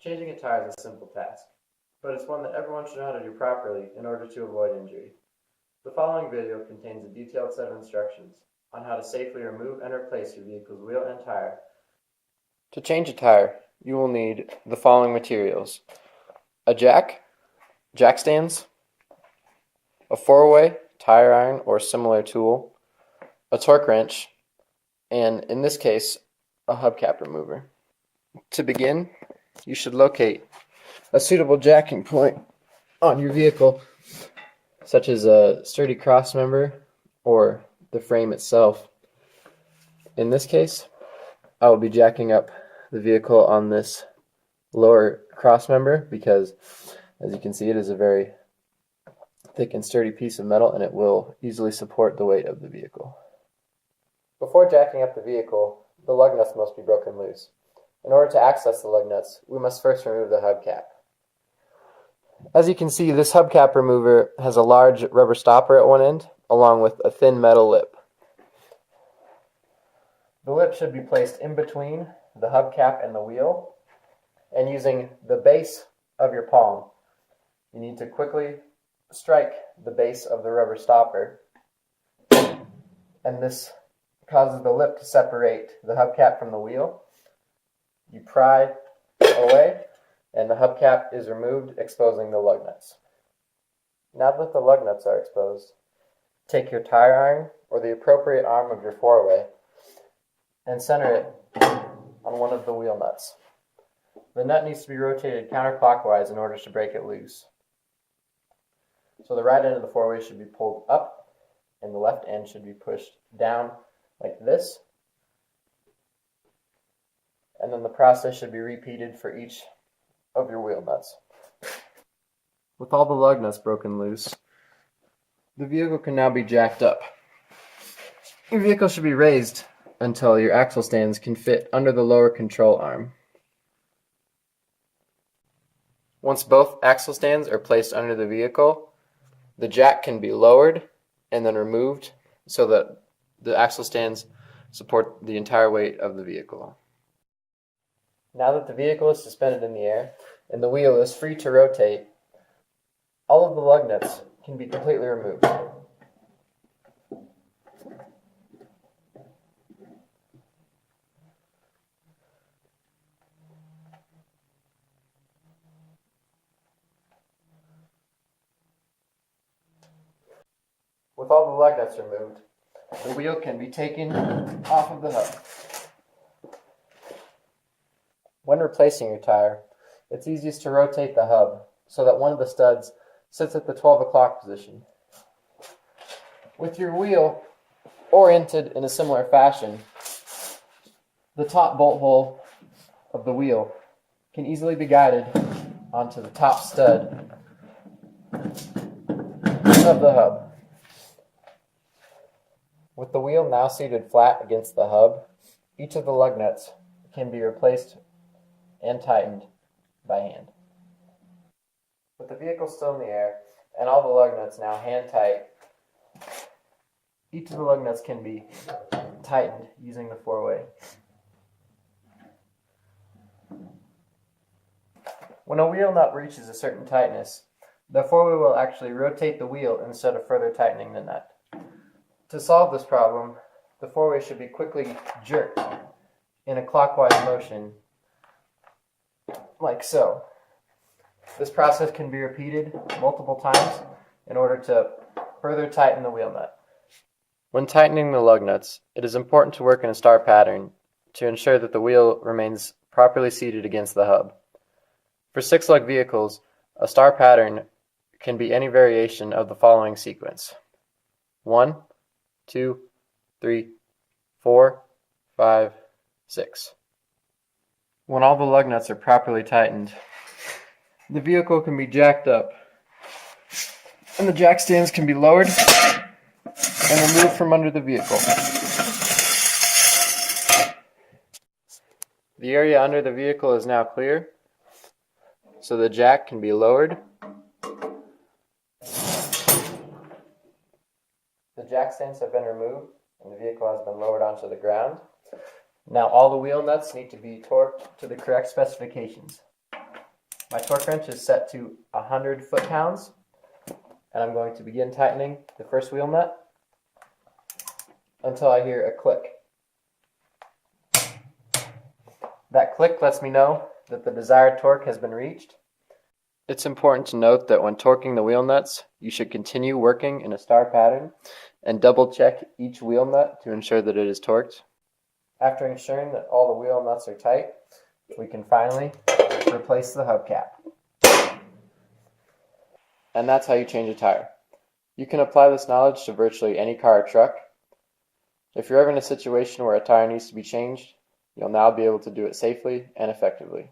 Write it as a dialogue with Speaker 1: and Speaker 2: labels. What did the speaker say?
Speaker 1: Changing a tire is a simple task, but it's one that everyone should know how to do properly in order to avoid injury. The following video contains a detailed set of instructions on how to safely remove and replace your vehicle's wheel and tire. To change a tire, you will need the following materials: a jack stands, a 4-way tire iron or similar tool, a torque wrench, and in this case, a hubcap remover. To begin, you should locate a suitable jacking point on your vehicle, such as a sturdy cross member or the frame itself. In this case, I will be jacking up the vehicle on this lower cross member because, as you can see, it is a very thick and sturdy piece of metal and it will easily support the weight of the vehicle. Before jacking up the vehicle, the lug nuts must be broken loose. In order to access the lug nuts, we must first remove the hubcap. As you can see, this hubcap remover has a large rubber stopper at one end, along with a thin metal lip. The lip should be placed in between the hubcap and the wheel, and using the base of your palm, you need to quickly strike the base of the rubber stopper, and this causes the lip to separate the hubcap from the wheel. You pry away, and the hubcap is removed, exposing the lug nuts. Now that the lug nuts are exposed, take your tire iron or the appropriate arm of your 4-way and center it on one of the wheel nuts. The nut needs to be rotated counterclockwise in order to break it loose. So the right end of the 4-way should be pulled up and the left end should be pushed down like this. And then the process should be repeated for each of your wheel nuts. With all the lug nuts broken loose, the vehicle can now be jacked up. Your vehicle should be raised until your axle stands can fit under the lower control arm. Once both axle stands are placed under the vehicle, the jack can be lowered and then removed so that the axle stands support the entire weight of the vehicle. Now that the vehicle is suspended in the air and the wheel is free to rotate, all of the lug nuts can be completely removed. With all the lug nuts removed, the wheel can be taken off of the hub. When replacing your tire, it's easiest to rotate the hub so that one of the studs sits at the 12 o'clock position. With your wheel oriented in a similar fashion, the top bolt hole of the wheel can easily be guided onto the top stud of the hub. With the wheel now seated flat against the hub, each of the lug nuts can be replaced and tightened by hand. With the vehicle still in the air and all the lug nuts now hand tight, each of the lug nuts can be tightened using the 4-way. When a wheel nut reaches a certain tightness, the 4-way will actually rotate the wheel instead of further tightening the nut. To solve this problem, the 4-way should be quickly jerked in a clockwise motion, like so. This process can be repeated multiple times in order to further tighten the wheel nut. When tightening the lug nuts, it is important to work in a star pattern to ensure that the wheel remains properly seated against the hub. For 6-lug vehicles, a star pattern can be any variation of the following sequence: 1, 2, 3, 4, 5, 6. When all the lug nuts are properly tightened, the vehicle can be jacked up, and the jack stands can be lowered and removed from under the vehicle. The area under the vehicle is now clear, so the jack can be lowered. The jack stands have been removed, and the vehicle has been lowered onto the ground. Now all the wheel nuts need to be torqued to the correct specifications. My torque wrench is set to 100 foot-pounds, and I'm going to begin tightening the first wheel nut until I hear a click. That click lets me know that the desired torque has been reached. It's important to note that when torquing the wheel nuts, you should continue working in a star pattern and double check each wheel nut to ensure that it is torqued. After ensuring that all the wheel nuts are tight, we can finally replace the hubcap. And that's how you change a tire. You can apply this knowledge to virtually any car or truck. If you're ever in a situation where a tire needs to be changed, you'll now be able to do it safely and effectively.